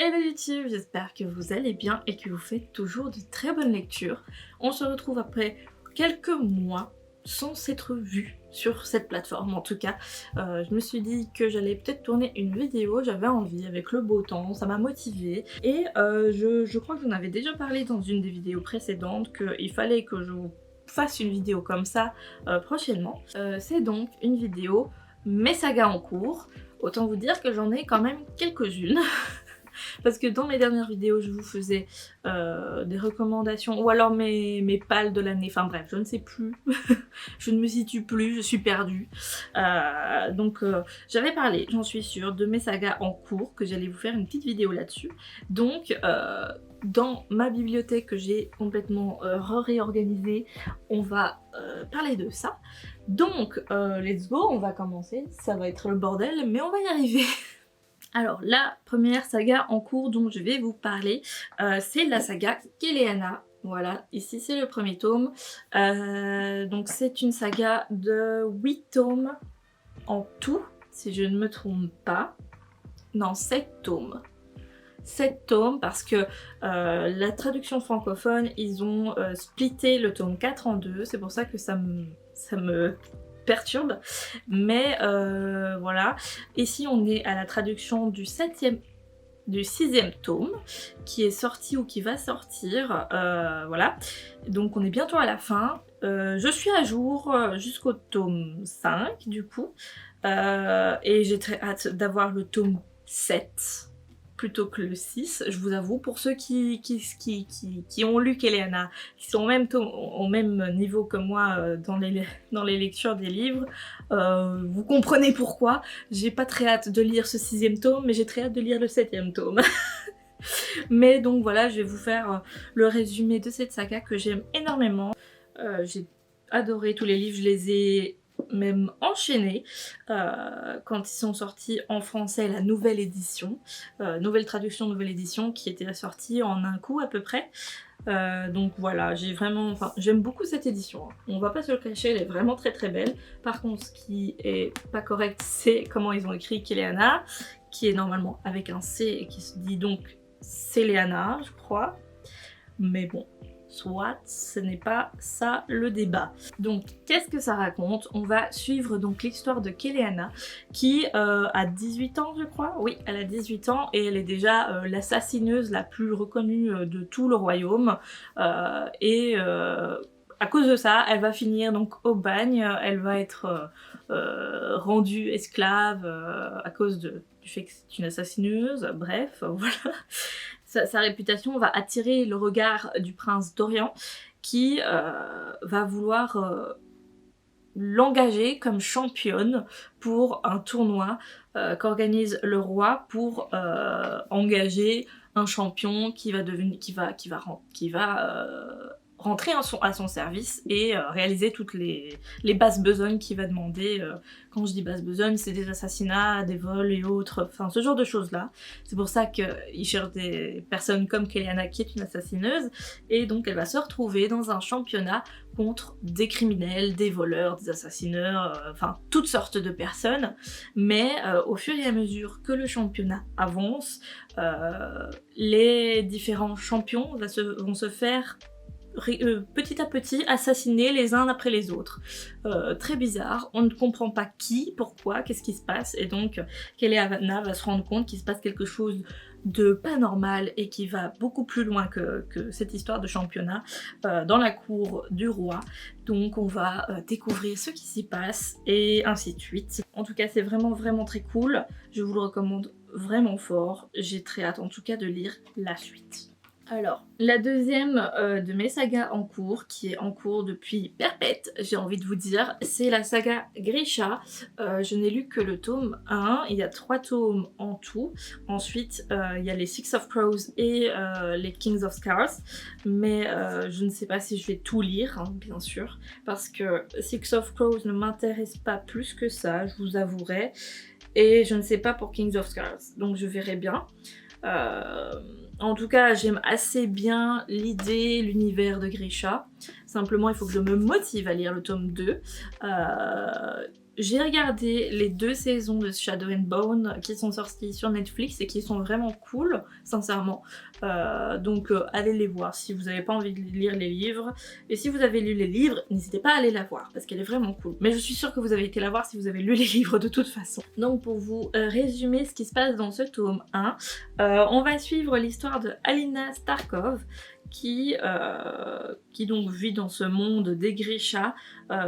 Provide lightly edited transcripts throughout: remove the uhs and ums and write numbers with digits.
Hello YouTube, j'espère que vous allez bien et que vous faites toujours de très bonnes lectures. On se retrouve après quelques mois sans s'être vus sur cette plateforme en tout cas. Je me suis dit que j'allais peut-être tourner une vidéo, j'avais envie avec le beau temps, ça m'a motivée. Et je crois que j'en avais déjà parlé dans une des vidéos précédentes qu'il fallait que je vous fasse une vidéo comme ça prochainement. C'est donc une vidéo mes sagas en cours. Autant vous dire que j'en ai quand même quelques-unes. Parce que dans mes dernières vidéos, je vous faisais des recommandations, ou alors mes pales de l'année, enfin bref, je ne sais plus, je ne me situe plus, je suis perdue. Donc j'avais parlé, j'en suis sûre, de mes sagas en cours, que j'allais vous faire une petite vidéo là-dessus. Donc dans ma bibliothèque que j'ai complètement réorganisée, on va parler de ça. Donc let's go, on va commencer, ça va être le bordel, mais on va y arriver. Alors, la première saga en cours dont je vais vous parler, c'est la saga Keleana. Voilà, ici c'est le premier tome. Donc c'est une saga de 8 tomes en tout, si je ne me trompe pas. Non, 7 tomes. 7 tomes parce que la traduction francophone, ils ont splitté le tome 4 en deux. C'est pour ça que ça me perturbe, mais voilà. Ici on est à la traduction du 6e tome qui est sorti ou qui va sortir, voilà. Donc on est bientôt à la fin. Je suis à jour jusqu'au tome 5 du coup, et j'ai très hâte d'avoir le tome 7 plutôt que le 6, je vous avoue, pour ceux qui ont lu Keleana, qui sont au même niveau que moi dans les lectures des livres, vous comprenez pourquoi. J'ai pas très hâte de lire ce 6e tome, mais j'ai très hâte de lire le 7e tome. Mais donc voilà, je vais vous faire le résumé de cette saga que j'aime énormément. J'ai adoré tous les livres, je les ai même enchaînés quand ils sont sortis en français, la nouvelle édition, nouvelle traduction, nouvelle édition qui était sortie en un coup à peu près. Donc voilà, j'aime beaucoup cette édition, hein. On va pas se le cacher, elle est vraiment très très belle. Par contre, ce qui est pas correct, c'est comment ils ont écrit Keleana, qui est normalement avec un C et qui se dit donc Céléana, je crois. Mais bon, soit, ce n'est pas ça le débat. Donc, qu'est-ce que ça raconte? On va suivre donc l'histoire de Keleana, qui a 18 ans, je crois. Oui, elle a 18 ans et elle est déjà l'assassineuse la plus reconnue de tout le royaume. À cause de ça, elle va finir donc au bagne, elle va être rendue esclave à cause du fait que c'est une assassineuse, bref, voilà. Sa réputation va attirer le regard du prince d'Orient qui va vouloir l'engager comme championne pour un tournoi qu'organise le roi pour engager un champion qui va rentrer à son service et réaliser toutes les basses besognes qu'il va demander. Quand je dis basses besognes, c'est des assassinats, des vols et autres, enfin ce genre de choses là. C'est pour ça qu'il cherche des personnes comme Keleana qui est une assassineuse, et donc elle va se retrouver dans un championnat contre des criminels, des voleurs, des assassineurs, enfin toutes sortes de personnes. Mais au fur et à mesure que le championnat avance, les différents champions vont se faire petit à petit assassiner les uns après les autres. Très bizarre, on ne comprend pas qui, pourquoi, qu'est-ce qui se passe, et donc Keleana va se rendre compte qu'il se passe quelque chose de pas normal et qui va beaucoup plus loin que cette histoire de championnat dans la cour du roi. Donc on va découvrir ce qui s'y passe et ainsi de suite. En tout cas c'est vraiment très cool, je vous le recommande vraiment fort, j'ai très hâte en tout cas de lire la suite. Alors, la deuxième de mes sagas en cours, qui est en cours depuis perpète, j'ai envie de vous dire, c'est la saga Grisha. Je n'ai lu que le tome 1, il y a 3 tomes en tout. Ensuite, il y a les Six of Crows et les Kings of Scars, mais je ne sais pas si je vais tout lire, hein, bien sûr, parce que Six of Crows ne m'intéresse pas plus que ça, je vous avouerai, et je ne sais pas pour Kings of Scars, donc je verrai bien. En tout cas, j'aime assez bien l'idée, l'univers de Grisha. Simplement, il faut que je me motive à lire le tome 2. J'ai regardé les 2 saisons de Shadow and Bone qui sont sorties sur Netflix et qui sont vraiment cool, sincèrement. Donc allez les voir si vous n'avez pas envie de lire les livres. Et si vous avez lu les livres, n'hésitez pas à aller la voir parce qu'elle est vraiment cool. Mais je suis sûre que vous avez été la voir si vous avez lu les livres de toute façon. Donc pour vous résumer ce qui se passe dans ce tome 1, on va suivre l'histoire de Alina Starkov qui donc vit dans ce monde des Grisha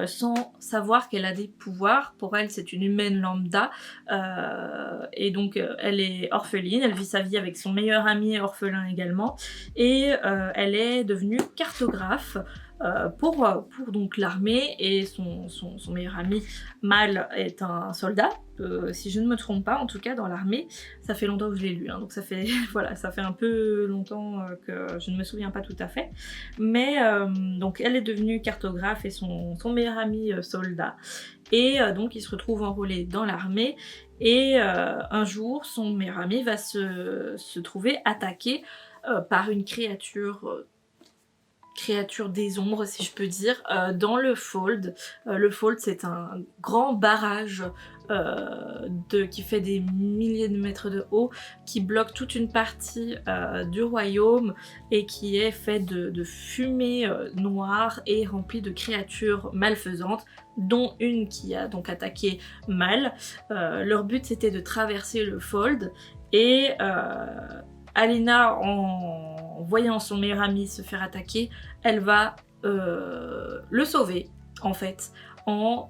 sans savoir qu'elle a des pouvoirs. Pour elle, c'est une humaine lambda et donc elle est orpheline, elle vit sa vie avec son meilleur ami orphelin également et elle est devenue cartographe pour donc l'armée et son meilleur ami Mal est un soldat, si je ne me trompe pas en tout cas dans l'armée. Ça fait longtemps que je l'ai lu, hein, donc ça fait voilà, ça fait un peu longtemps que je ne me souviens pas tout à fait. Mais donc elle est devenue cartographe et son meilleur ami soldat. Et donc ils se retrouvent enrôlés dans l'armée et un jour son meilleur ami va se trouver attaqué par une créature des ombres, si je peux dire, dans le Fold. Le Fold, c'est un grand barrage qui fait des milliers de mètres de haut, qui bloque toute une partie du royaume et qui est fait de fumée noire et rempli de créatures malfaisantes, dont une qui a donc attaqué Mal. Leur but, c'était de traverser le Fold et Alina, en voyant son meilleur ami se faire attaquer, elle va le sauver, en fait, en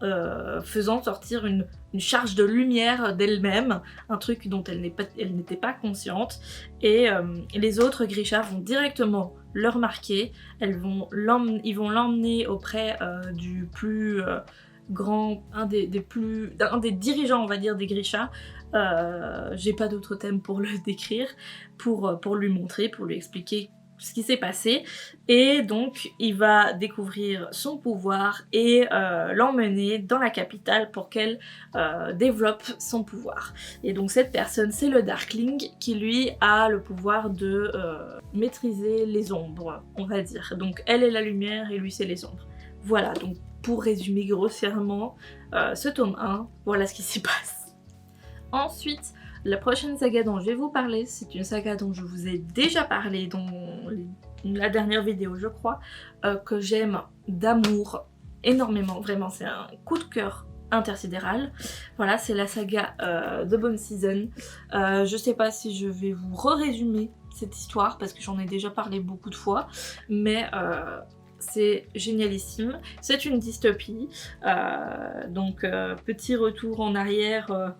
faisant sortir une charge de lumière d'elle-même, un truc dont elle n'était pas consciente, et les autres Grisha vont directement le remarquer, ils vont l'emmener auprès du plus grand, un des dirigeants, on va dire, des Grisha. J'ai pas d'autre thème pour le décrire, pour lui montrer, pour lui expliquer ce qui s'est passé, et donc il va découvrir son pouvoir et l'emmener dans la capitale pour qu'elle développe son pouvoir. Et donc cette personne, c'est le Darkling, qui lui a le pouvoir de maîtriser les ombres, on va dire. Donc elle est la lumière et lui c'est les ombres. Voilà, donc pour résumer grossièrement ce tome 1, voilà ce qui s'y passe. Ensuite, la prochaine saga dont je vais vous parler, c'est une saga dont je vous ai déjà parlé dans la dernière vidéo, je crois, que j'aime d'amour énormément, vraiment, c'est un coup de cœur intersidéral. Voilà, c'est la saga The Bone Season. Je sais pas si je vais vous résumer cette histoire, parce que j'en ai déjà parlé beaucoup de fois, mais c'est génialissime. C'est une dystopie, donc petit retour en arrière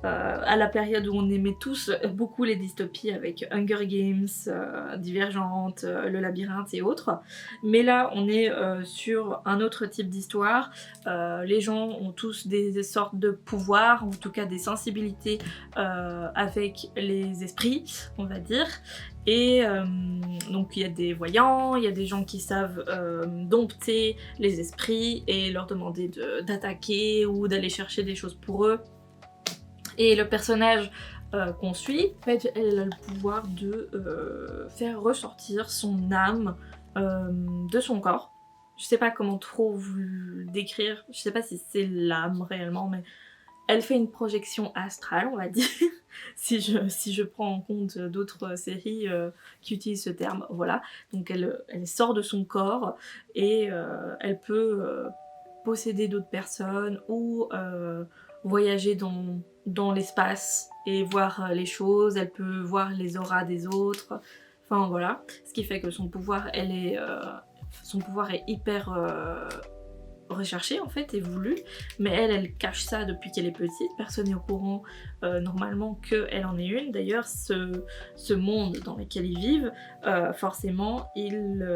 à la période où on aimait tous beaucoup les dystopies avec Hunger Games, Divergente, Le Labyrinthe et autres. Mais là, on est sur un autre type d'histoire. Les gens ont tous des sortes de pouvoirs, en tout cas des sensibilités avec les esprits, on va dire. Et donc il y a des voyants, il y a des gens qui savent dompter les esprits et leur demander d'attaquer ou d'aller chercher des choses pour eux. Et le personnage qu'on suit, en fait, elle a le pouvoir de faire ressortir son âme de son corps. Je sais pas comment trop vous le décrire, je sais pas si c'est l'âme réellement, mais elle fait une projection astrale, on va dire, si je prends en compte d'autres séries qui utilisent ce terme, voilà. Donc elle sort de son corps et elle peut posséder d'autres personnes ou voyager dans l'espace et voir les choses, elle peut voir les auras des autres, enfin voilà. Ce qui fait que son pouvoir, son pouvoir est hyper recherché en fait et voulu, mais elle cache ça depuis qu'elle est petite, personne n'est au courant normalement qu'elle en est une. D'ailleurs ce monde dans lequel ils vivent, forcément ils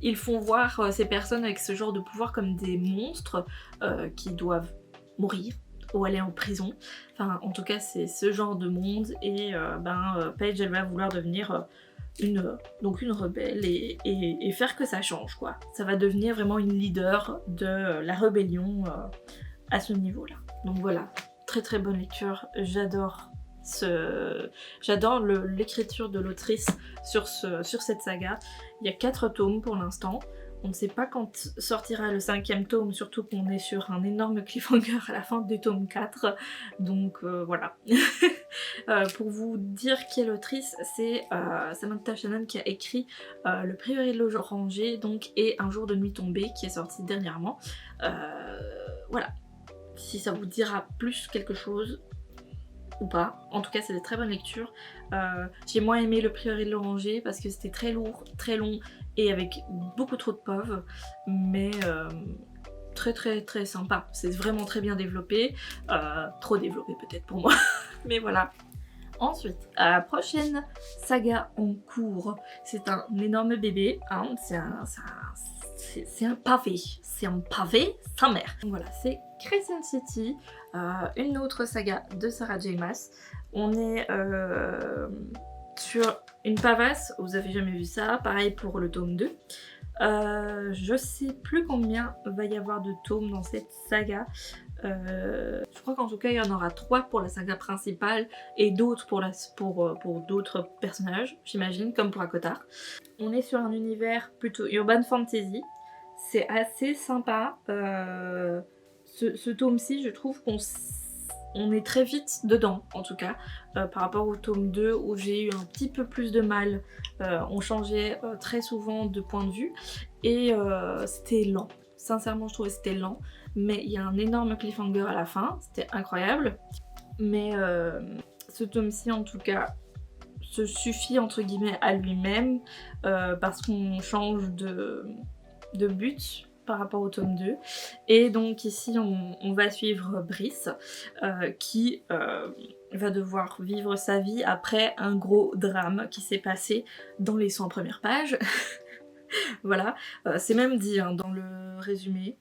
ils font voir ces personnes avec ce genre de pouvoir comme des monstres qui doivent mourir ou aller en prison. Enfin en tout cas c'est ce genre de monde et Paige elle va vouloir devenir une rebelle et faire que ça change quoi. Ça va devenir vraiment une leader de la rébellion à ce niveau là. Donc voilà, très très bonne lecture, j'adore l'écriture de l'autrice sur cette saga. Il y a 4 tomes pour l'instant. On ne sait pas quand sortira le 5e tome, surtout qu'on est sur un énorme cliffhanger à la fin du tome 4. Donc voilà. Pour vous dire qui est l'autrice, c'est Samantha Shannon qui a écrit Le Prieuré de l'Oranger donc, et Un jour de nuit tombée qui est sorti dernièrement. Voilà. Si ça vous dira plus quelque chose ou pas. En tout cas, c'est de très bonnes lectures. J'ai moins aimé Le Prieuré de l'Oranger parce que c'était très lourd, très long et avec beaucoup trop de pauvres. Mais très très très sympa. C'est vraiment très bien développé. Trop développé peut-être pour moi. Mais voilà. Ensuite, prochaine saga en cours. C'est un énorme bébé. Hein, c'est un pavé. C'est un pavé, sa mère. Donc voilà, c'est Crescent City, une autre saga de Sarah J. Maas. On est sur une pavasse, vous avez jamais vu ça, pareil pour le tome 2. Je sais plus combien va y avoir de tomes dans cette saga. Je crois qu'en tout cas il y en aura 3 pour la saga principale et d'autres pour d'autres personnages, j'imagine, comme pour Akotar. On est sur un univers plutôt urban fantasy. C'est assez sympa. Ce tome-ci, je trouve qu'on est très vite dedans, en tout cas, par rapport au tome 2 où j'ai eu un petit peu plus de mal. On changeait très souvent de point de vue et c'était lent. Sincèrement, je trouvais que c'était lent, mais il y a un énorme cliffhanger à la fin, c'était incroyable. Mais ce tome-ci, en tout cas, se suffit entre guillemets à lui-même parce qu'on change de but par rapport au tome 2. Et donc ici on va suivre Brice qui va devoir vivre sa vie après un gros drame qui s'est passé dans les 100 premières pages. Voilà, c'est même dit hein, dans le résumé,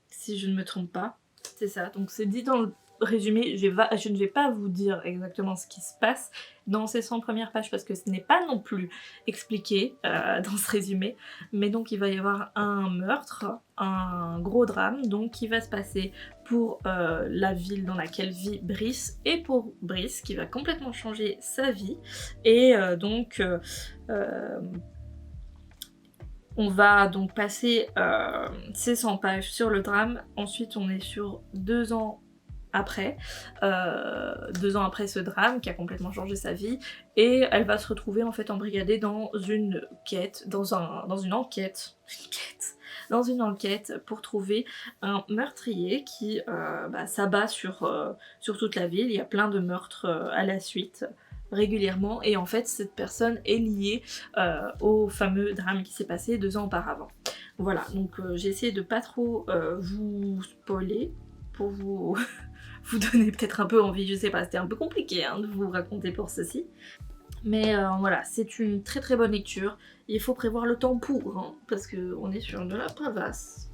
si je ne me trompe pas, c'est ça. Donc c'est dit dans le résumé, je ne vais pas vous dire exactement ce qui se passe dans ces 100 premières pages parce que ce n'est pas non plus expliqué dans ce résumé, mais donc il va y avoir un meurtre, un gros drame donc qui va se passer pour la ville dans laquelle vit Brice et pour Brice qui va complètement changer sa vie et donc on va donc passer ces 100 pages sur le drame, ensuite on est sur 2 ans après, 2 ans après ce drame qui a complètement changé sa vie, et elle va se retrouver en fait embrigadée dans une quête, dans une enquête pour trouver un meurtrier qui s'abat sur toute la ville. Il y a plein de meurtres à la suite régulièrement et en fait cette personne est liée au fameux drame qui s'est passé 2 ans auparavant. Voilà, donc j'ai essayé de pas trop vous spoiler pour vous vous donner peut-être un peu envie, je sais pas, c'était un peu compliqué hein, de vous raconter pour ceci. Mais voilà, c'est une très très bonne lecture. Il faut prévoir le temps pour, hein, parce qu'on est sur de la pavasse.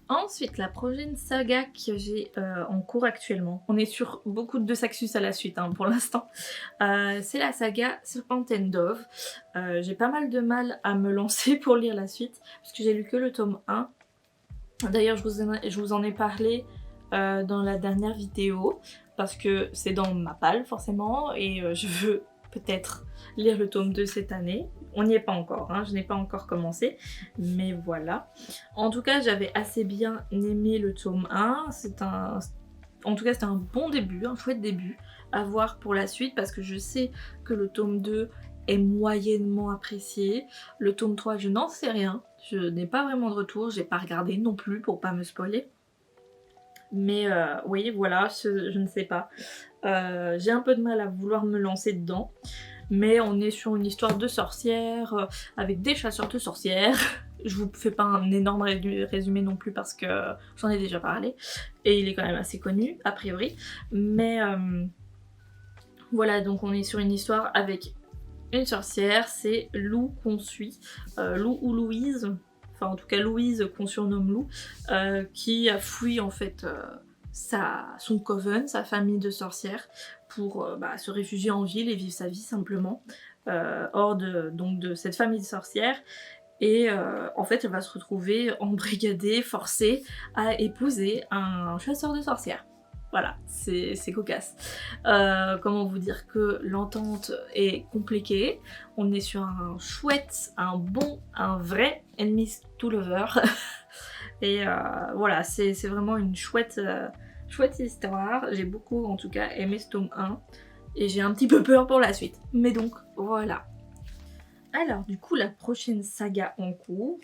Ensuite, la prochaine saga que j'ai en cours actuellement, on est sur beaucoup de Saxus à la suite hein, pour l'instant, c'est la saga Serpent and Dove. J'ai pas mal de mal à me lancer pour lire la suite, parce que j'ai lu que le tome 1. D'ailleurs, je vous en ai parlé dans la dernière vidéo, parce que c'est dans ma palle forcément, et je veux peut-être lire le tome 2 cette année. On n'y est pas encore, hein, je n'ai pas encore commencé, mais voilà. En tout cas, j'avais assez bien aimé le tome 1, en tout cas c'était un bon début, un chouette début à voir pour la suite, parce que je sais que le tome 2 est moyennement apprécié. Le tome 3, je n'en sais rien, je n'ai pas vraiment de retour, j'ai pas regardé non plus pour pas me spoiler. Mais oui, voilà, je ne sais pas. J'ai un peu de mal à vouloir me lancer dedans. Mais on est sur une histoire de sorcières, avec des chasseurs de sorcières. Je vous fais pas un énorme résumé non plus parce que j'en ai déjà parlé. Et il est quand même assez connu, a priori. Mais voilà, donc on est sur une histoire avec une sorcière, c'est Lou qu'on suit. Lou ou Louise, enfin en tout cas Louise qu'on surnomme Lou, qui a fui en fait son coven, sa famille de sorcières, pour se réfugier en ville et vivre sa vie simplement, hors de cette famille de sorcières. Et en fait elle va se retrouver embrigadée, forcée à épouser un chasseur de sorcières. Voilà, c'est cocasse. Comment vous dire que l'entente est compliquée. On est sur un chouette, un vrai enemies to lover. Et voilà, c'est vraiment une chouette histoire. J'ai beaucoup en tout cas aimé ce tome 1. Et j'ai un petit peu peur pour la suite. Mais donc, voilà. Alors, du coup, la prochaine saga en cours,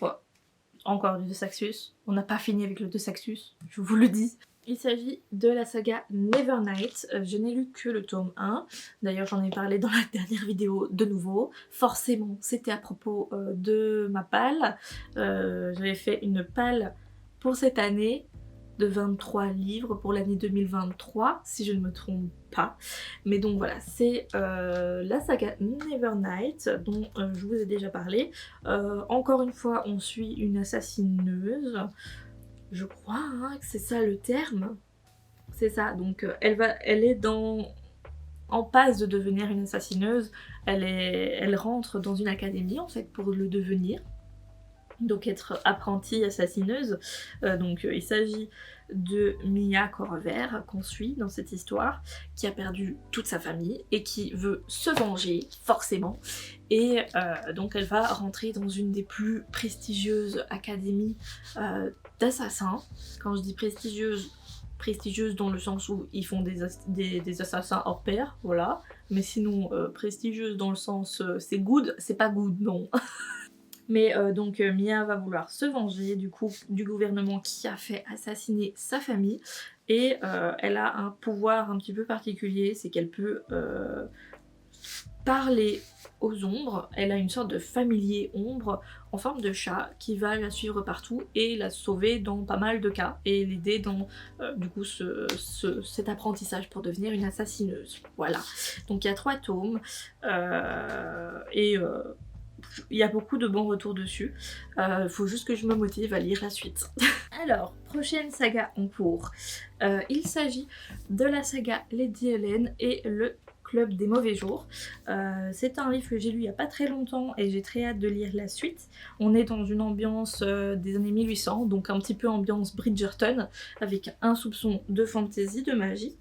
encore du De Saxus. On n'a pas fini avec le De Saxus, je vous le dis. Il s'agit de la saga Nevernight. Je n'ai lu que le tome 1. D'ailleurs, j'en ai parlé dans la dernière vidéo de nouveau. Forcément, c'était à propos de ma palle. J'avais fait une palle pour cette année de 23 livres pour l'année 2023, si je ne me trompe pas. Mais donc voilà, c'est la saga Nevernight, dont je vous ai déjà parlé. Encore une fois, on suit une assassineuse. Je crois hein, que c'est ça le terme. C'est ça, donc elle est en passe de devenir une assassineuse. Elle rentre dans une académie en fait pour le devenir. Donc être apprentie assassineuse. Il s'agit de Mia Corver qu'on suit dans cette histoire, qui a perdu toute sa famille et qui veut se venger, forcément. Et donc elle va rentrer dans une des plus prestigieuses académies d'assassins. Quand je dis prestigieuse dans le sens où ils font des assassins hors pair, voilà. Mais sinon, prestigieuse dans le sens c'est good, c'est pas good, non. Mais Mia va vouloir se venger du coup du gouvernement qui a fait assassiner sa famille. Et elle a un pouvoir un petit peu particulier, c'est qu'elle peut parler aux ombres. Elle a une sorte de familier ombre en forme de chat qui va la suivre partout et la sauver dans pas mal de cas et l'aider dans du coup cet apprentissage pour devenir une assassineuse. Voilà. Donc il y a 3 tomes il y a beaucoup de bons retours dessus. Faut juste que je me motive à lire la suite. Alors, prochaine saga en cours. Il s'agit de la saga Lady Helen et le Club des Mauvais Jours. C'est un livre que j'ai lu il n'y a pas très longtemps et j'ai très hâte de lire la suite. On est dans une ambiance des années 1800, donc un petit peu ambiance Bridgerton, avec un soupçon de fantasy, de magie.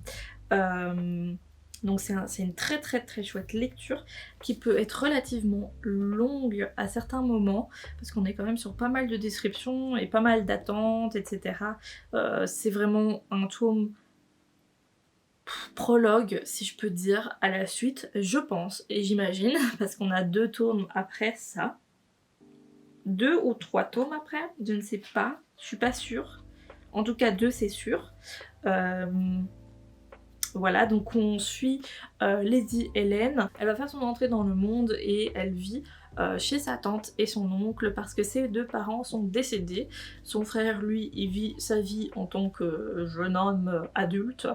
Donc c'est une très très très chouette lecture qui peut être relativement longue à certains moments parce qu'on est quand même sur pas mal de descriptions et pas mal d'attentes, etc. C'est vraiment un tome prologue, si je peux dire, à la suite, je pense et j'imagine, parce qu'on a 2 tomes après ça. 2 ou 3 tomes après, je ne sais pas, je suis pas sûre. En tout cas 2 c'est sûr. Voilà, donc on suit Lady Helen. Elle va faire son entrée dans le monde et elle vit chez sa tante et son oncle parce que ses 2 parents sont décédés. Son frère, lui, il vit sa vie en tant que jeune homme adulte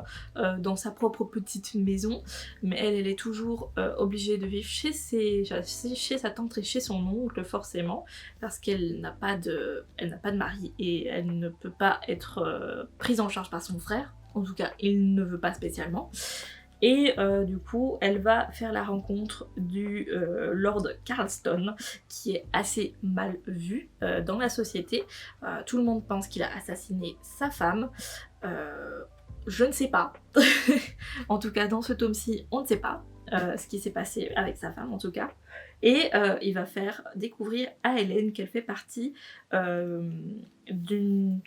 dans sa propre petite maison. Mais elle est toujours obligée de vivre chez sa tante et chez son oncle, forcément, parce qu'elle n'a pas de mari et elle ne peut pas être prise en charge par son frère. En tout cas, il ne veut pas spécialement. Et du coup, elle va faire la rencontre du Lord Carlston, qui est assez mal vu dans la société. Tout le monde pense qu'il a assassiné sa femme. Je ne sais pas. En tout cas, dans ce tome-ci, on ne sait pas ce qui s'est passé avec sa femme, en tout cas. Et il va faire découvrir à Hélène qu'elle fait partie d'une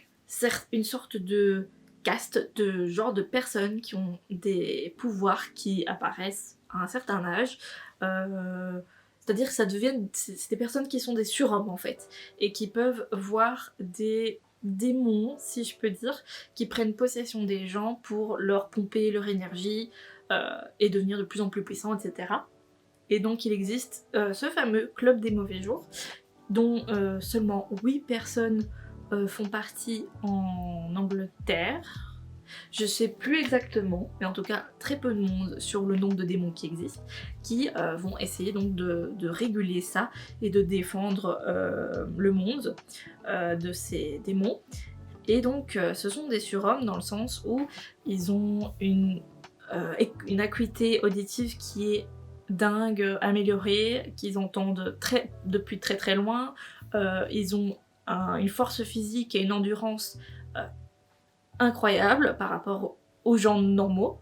sorte de caste de genre de personnes qui ont des pouvoirs qui apparaissent à un certain âge. C'est-à-dire que c'est des personnes qui sont des surhommes en fait, et qui peuvent voir des démons, si je peux dire, qui prennent possession des gens pour leur pomper leur énergie et devenir de plus en plus puissants, etc. Et donc il existe ce fameux Club des Mauvais Jours, dont seulement 8 personnes font partie en Angleterre. Je sais plus exactement, mais en tout cas très peu de monde sur le nombre de démons qui existent, qui vont essayer donc de réguler ça et de défendre le monde de ces démons. Et donc ce sont des surhommes dans le sens où ils ont une acuité auditive qui est dingue, améliorée, qu'ils entendent depuis très très loin. Ils ont une force physique et une endurance incroyable par rapport aux gens normaux.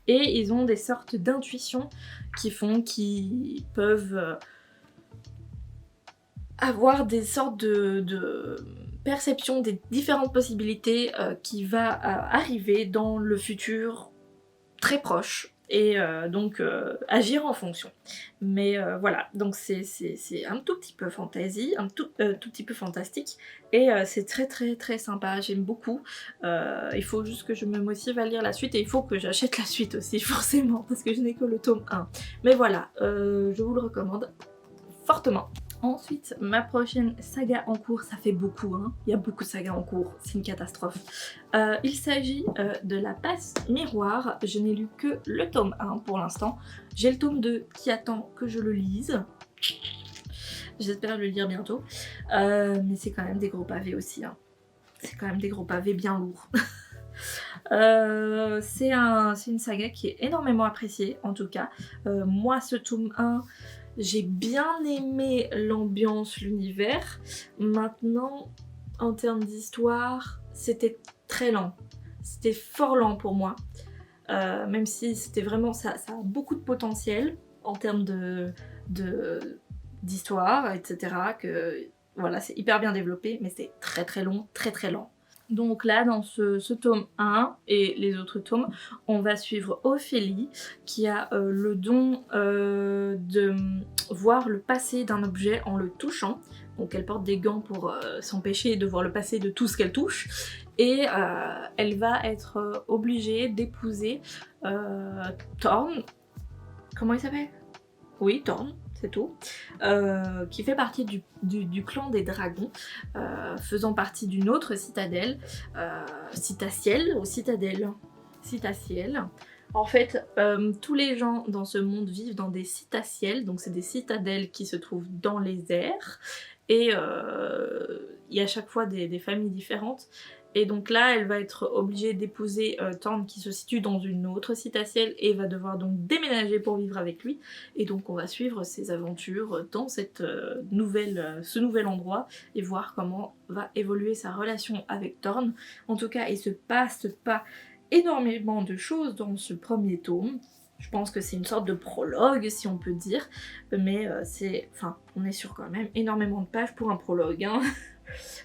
Et ils ont des sortes d'intuitions qui peuvent avoir des sortes de perception des différentes possibilités qui va arriver dans le futur très proche. Et donc agir en fonction. Mais voilà, donc c'est un tout petit peu fantasy, un tout petit peu fantastique, et c'est très très très sympa, j'aime beaucoup. Il faut juste que je me motive à lire la suite, et il faut que j'achète la suite aussi, forcément, parce que je n'ai que le tome 1. Mais voilà, je vous le recommande fortement. Ensuite, ma prochaine saga en cours, ça fait beaucoup, hein. Il y a beaucoup de sagas en cours, c'est une catastrophe. Il s'agit de La Passe Miroir. Je n'ai lu que le tome 1 pour l'instant. J'ai le tome 2 qui attend que je le lise. J'espère le lire bientôt. Mais c'est quand même des gros pavés aussi, hein. C'est quand même des gros pavés bien lourds. C'est une saga qui est énormément appréciée, en tout cas. Moi, ce tome 1... j'ai bien aimé l'ambiance, l'univers. Maintenant, en termes d'histoire, c'était très lent. C'était fort lent pour moi. Même si c'était vraiment... ça a beaucoup de potentiel en termes d'histoire, etc. Que, voilà, c'est hyper bien développé, mais c'est très très long, très très lent. Donc là, dans ce tome 1 et les autres tomes, on va suivre Ophélie qui a le don de voir le passé d'un objet en le touchant. Donc elle porte des gants pour s'empêcher de voir le passé de tout ce qu'elle touche. Et elle va être obligée d'épouser Thorn. Comment il s'appelle? Oui, Thorn. C'est tout, qui fait partie du clan des dragons, faisant partie d'une autre citadelle, Citaciel ou Citadelle, Citaciel. En fait, tous les gens dans ce monde vivent dans des citaciels, donc c'est des citadelles qui se trouvent dans les airs, et il y a à chaque fois des familles différentes. Et donc là, elle va être obligée d'épouser Thorn qui se situe dans une autre citaciel et va devoir donc déménager pour vivre avec lui. Et donc on va suivre ses aventures dans ce nouvel endroit et voir comment va évoluer sa relation avec Thorn. En tout cas, il se passe pas énormément de choses dans ce premier tome. Je pense que c'est une sorte de prologue, si on peut dire. Mais on est sur quand même énormément de pages pour un prologue, hein.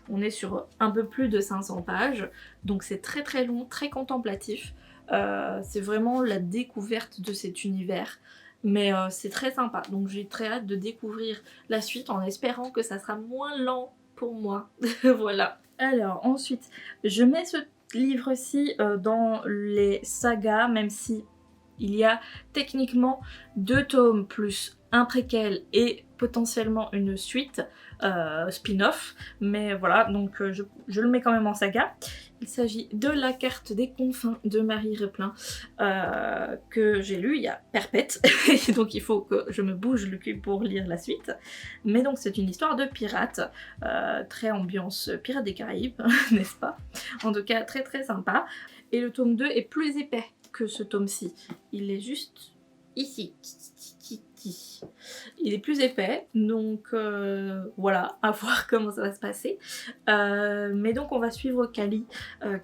On est sur un peu plus de 500 pages, donc c'est très très long, très contemplatif. C'est vraiment la découverte de cet univers, mais c'est très sympa. Donc j'ai très hâte de découvrir la suite en espérant que ça sera moins lent pour moi. Voilà. Alors ensuite, je mets ce livre-ci dans les sagas, même si il y a techniquement 2 tomes plus un préquel et potentiellement une suite spin-off, mais voilà, donc je le mets quand même en saga. Il s'agit de La Carte des Confins de Marie Replin, que j'ai lu il y a perpète, donc il faut que je me bouge le cul pour lire la suite. Mais donc c'est une histoire de pirates, très ambiance Pirates des Caraïbes, n'est-ce pas? En tout cas très très sympa. Et le tome 2 est plus épais que ce tome-ci. Il est juste ici. Il est plus épais, donc voilà, à voir comment ça va se passer. Mais donc on va suivre Kali,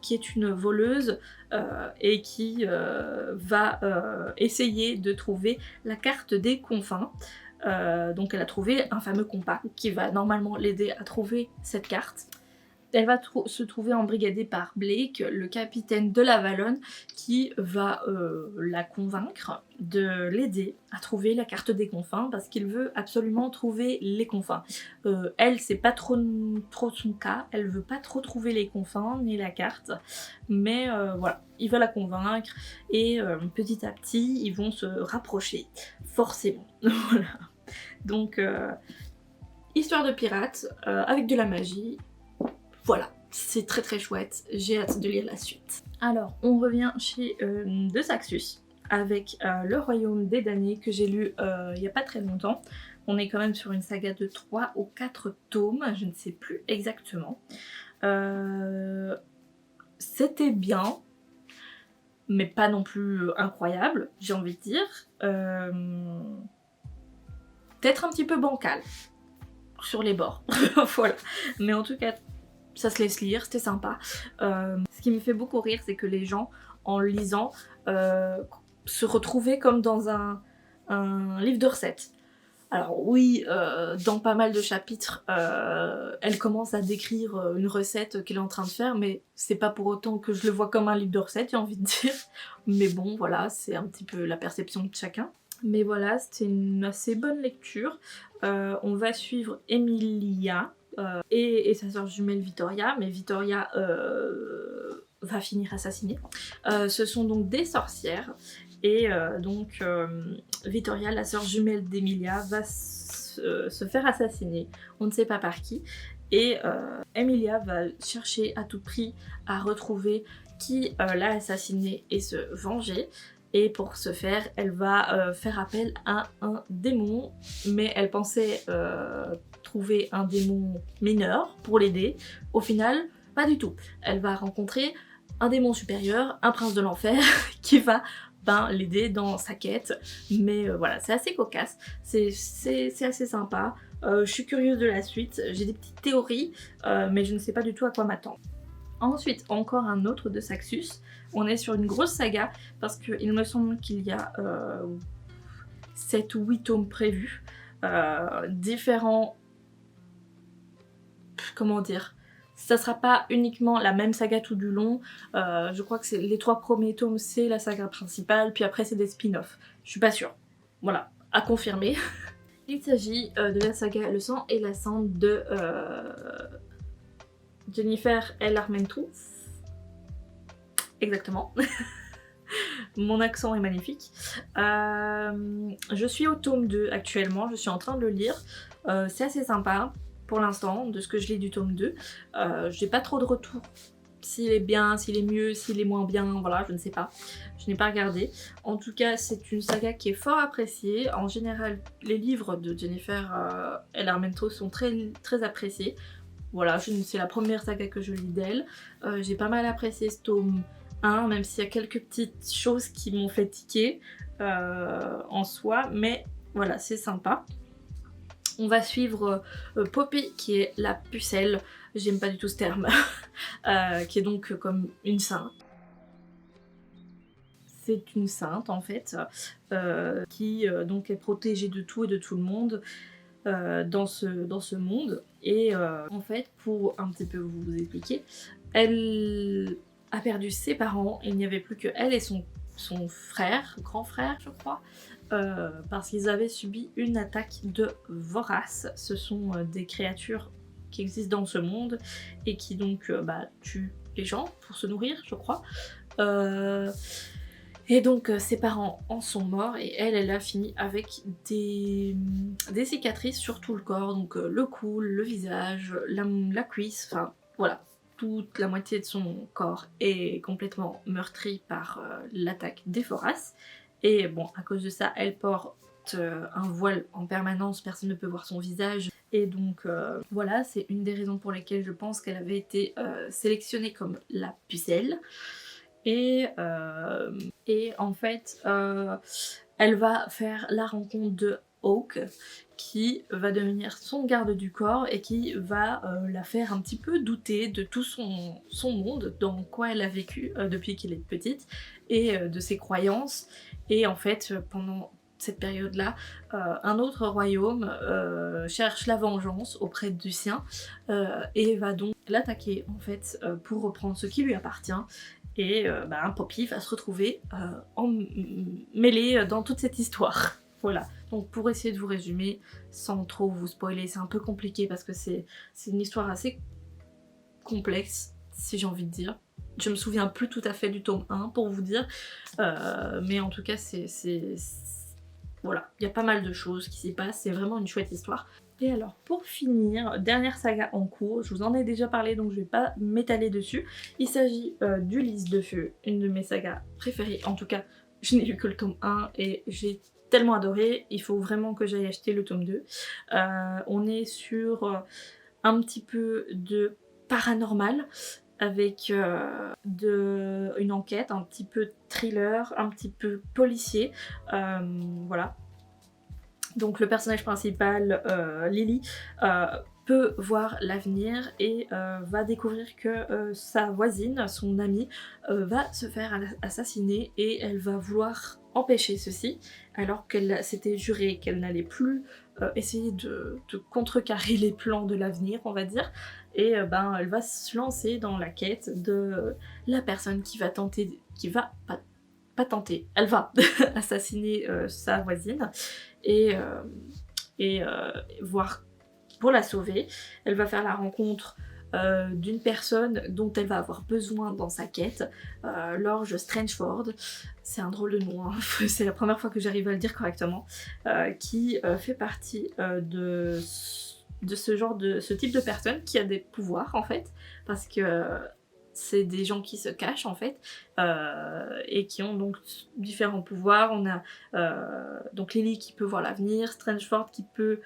qui est une voleuse et qui va essayer de trouver la carte des confins. Donc elle a trouvé un fameux compas qui va normalement l'aider à trouver cette carte. Elle va se trouver embrigadée par Blake, le capitaine de la Valonne, qui va la convaincre de l'aider à trouver la carte des confins parce qu'il veut absolument trouver les confins. Elle, c'est pas trop son cas, elle veut pas trop trouver les confins ni la carte, mais voilà, il va la convaincre et petit à petit, ils vont se rapprocher, forcément. Voilà. Donc, histoire de pirates avec de la magie. Voilà, c'est très très chouette, j'ai hâte de lire la suite. Alors, on revient chez De Saxus avec Le Royaume des Damnés que j'ai lu il n'y a pas très longtemps. On est quand même sur une saga de 3 ou 4 tomes, je ne sais plus exactement. C'était bien, mais pas non plus incroyable, j'ai envie de dire. Peut-être un petit peu bancal sur les bords, voilà. Mais en tout cas, ça se laisse lire, c'était sympa. Ce qui me fait beaucoup rire, c'est que les gens, en lisant, se retrouvaient comme dans un livre de recettes. Alors oui, dans pas mal de chapitres, elle commence à décrire une recette qu'elle est en train de faire, mais c'est pas pour autant que je le vois comme un livre de recettes, j'ai envie de dire. Mais bon, voilà, c'est un petit peu la perception de chacun. Mais voilà, c'était une assez bonne lecture. On va suivre Emilia et sa sœur jumelle Vittoria, mais Vittoria va finir assassinée. Ce sont donc des sorcières. Et donc Vittoria, la sœur jumelle d'Emilia, va se faire assassiner. On ne sait pas par qui. Et Emilia va chercher à tout prix à retrouver qui l'a assassinée et se venger. Et pour ce faire, elle va faire appel à un démon. Mais elle pensait trouver un démon mineur pour l'aider. Au final, pas du tout. Elle va rencontrer un démon supérieur, un prince de l'enfer, qui va l'aider dans sa quête. Mais voilà, c'est assez cocasse, c'est assez sympa. Je suis curieuse de la suite, j'ai des petites théories, mais je ne sais pas du tout à quoi m'attendre. Ensuite, encore un autre de Saxus. On est sur une grosse saga, parce qu'il me semble qu'il y a 7 ou 8 tomes prévus. Différents... Comment dire ? Ça sera pas uniquement la même saga tout du long, je crois que les 3 premiers tomes c'est la saga principale, puis après c'est des spin-offs. Je suis pas sûre. Voilà, à confirmer. Il s'agit de la saga Le sang et la cendre de Jennifer L. Armentrout. Exactement. Mon accent est magnifique. Je suis au tome 2 actuellement, je suis en train de le lire. C'est assez sympa. Pour l'instant, de ce que je lis du tome 2. J'ai pas trop de retours. S'il est bien, s'il est mieux, s'il est moins bien, voilà, je ne sais pas. Je n'ai pas regardé. En tout cas, c'est une saga qui est fort appréciée. En général, les livres de Jennifer L. Armentrout sont très, très appréciés. Voilà, c'est la première saga que je lis d'elle. J'ai pas mal apprécié ce tome 1, même s'il y a quelques petites choses qui m'ont fait tiquer en soi. Mais voilà, c'est sympa. On va suivre Poppy, qui est la pucelle, j'aime pas du tout ce terme, qui est donc comme une sainte. C'est une sainte en fait, qui donc est protégée de tout et de tout le monde dans ce monde. Et en fait, pour un petit peu vous expliquer, elle a perdu ses parents, il n'y avait plus que elle et son frère, grand frère je crois, parce qu'ils avaient subi une attaque de voraces. Ce sont des créatures qui existent dans ce monde et qui donc tuent les gens pour se nourrir, je crois. Et donc ses parents en sont morts et elle a fini avec des cicatrices sur tout le corps, donc le cou, le visage, la cuisse, enfin voilà. Toute la moitié de son corps est complètement meurtrie par l'attaque des voraces. Et bon, à cause de ça, elle porte un voile en permanence, personne ne peut voir son visage. Et donc voilà, c'est une des raisons pour lesquelles je pense qu'elle avait été sélectionnée comme la pucelle. Et en fait, elle va faire la rencontre de Hawk, qui va devenir son garde du corps et qui va la faire un petit peu douter de tout son monde, dans quoi elle a vécu depuis qu'elle est petite, et de ses croyances. Et en fait, pendant cette période-là, un autre royaume cherche la vengeance auprès du sien et va donc l'attaquer en fait pour reprendre ce qui lui appartient. Et Poppy va se retrouver mêlée dans toute cette histoire. Voilà, donc pour essayer de vous résumer, sans trop vous spoiler, c'est un peu compliqué parce que c'est une histoire assez complexe, si j'ai envie de dire. Je me souviens plus tout à fait du tome 1 pour vous dire, mais en tout cas voilà, il y a pas mal de choses qui s'y passent, c'est vraiment une chouette histoire. Et alors pour finir, dernière saga en cours, je vous en ai déjà parlé donc je vais pas m'étaler dessus. Il s'agit d'Ulysse de Feu, une de mes sagas préférées, en tout cas je n'ai lu que le tome 1 et j'ai tellement adoré, il faut vraiment que j'aille acheter le tome 2. On est sur un petit peu de paranormal, avec une enquête, un petit peu thriller, un petit peu policier, voilà. Donc le personnage principal, Lily, peut voir l'avenir et va découvrir que sa voisine, son amie, va se faire assassiner et elle va vouloir empêcher ceci alors qu'elle s'était juré qu'elle n'allait plus essayer de contrecarrer les plans de l'avenir, on va dire, et ben elle va se lancer dans la quête de la personne qui va tenter, qui va pas tenter, elle va assassiner sa voisine et, voir pour la sauver. Elle va faire la rencontre d'une personne dont elle va avoir besoin dans sa quête, Lorge Strangeford, c'est un drôle de nom, hein. C'est la première fois que j'arrive à le dire correctement, qui fait partie de ce type de personne qui a des pouvoirs en fait, parce que c'est des gens qui se cachent en fait, et qui ont donc différents pouvoirs. On a donc Lily qui peut voir l'avenir, Strangeford qui peut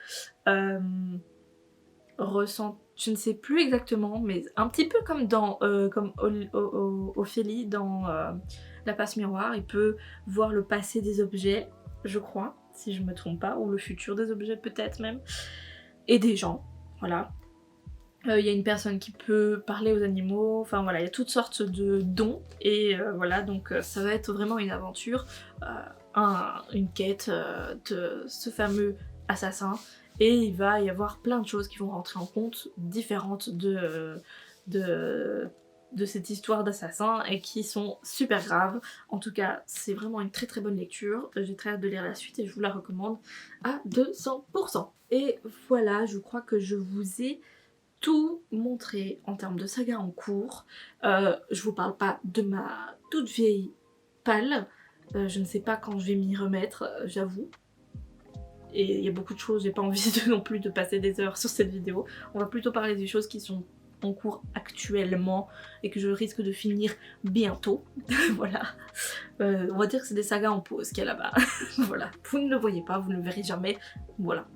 ressentir, je ne sais plus exactement, mais un petit peu comme dans comme Ophélie dans La Passe Miroir, il peut voir le passé des objets, je crois, si je me trompe pas, ou le futur des objets peut-être même, et des gens, voilà. Il y a une personne qui peut parler aux animaux, enfin voilà, il y a toutes sortes de dons, et voilà, donc ça va être vraiment une aventure, une quête de ce fameux assassin, et il va y avoir plein de choses qui vont rentrer en compte, différentes de cette histoire d'assassin, et qui sont super graves. En tout cas, c'est vraiment une très très bonne lecture, j'ai très hâte de lire la suite et je vous la recommande à 200%. Et voilà, je crois que je vous ai tout montré en termes de saga en cours. Je vous parle pas de ma toute vieille palle, je ne sais pas quand je vais m'y remettre, j'avoue. Et il y a beaucoup de choses, j'ai pas envie non plus de passer des heures sur cette vidéo. On va plutôt parler des choses qui sont en cours actuellement et que je risque de finir bientôt. Voilà. On va dire que c'est des sagas en pause qu'il y a là-bas. Voilà. Vous ne le voyez pas, vous ne le verrez jamais. Voilà.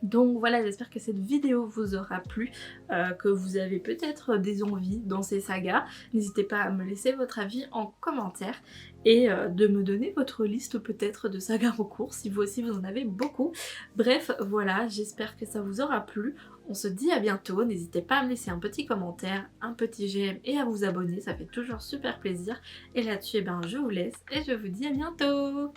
Donc voilà, j'espère que cette vidéo vous aura plu, que vous avez peut-être des envies dans ces sagas. N'hésitez pas à me laisser votre avis en commentaire et de me donner votre liste peut-être de sagas en cours si vous aussi vous en avez beaucoup. Bref, voilà, j'espère que ça vous aura plu. On se dit à bientôt, n'hésitez pas à me laisser un petit commentaire, un petit j'aime et à vous abonner, ça fait toujours super plaisir. Et là-dessus, eh ben, je vous laisse et je vous dis à bientôt.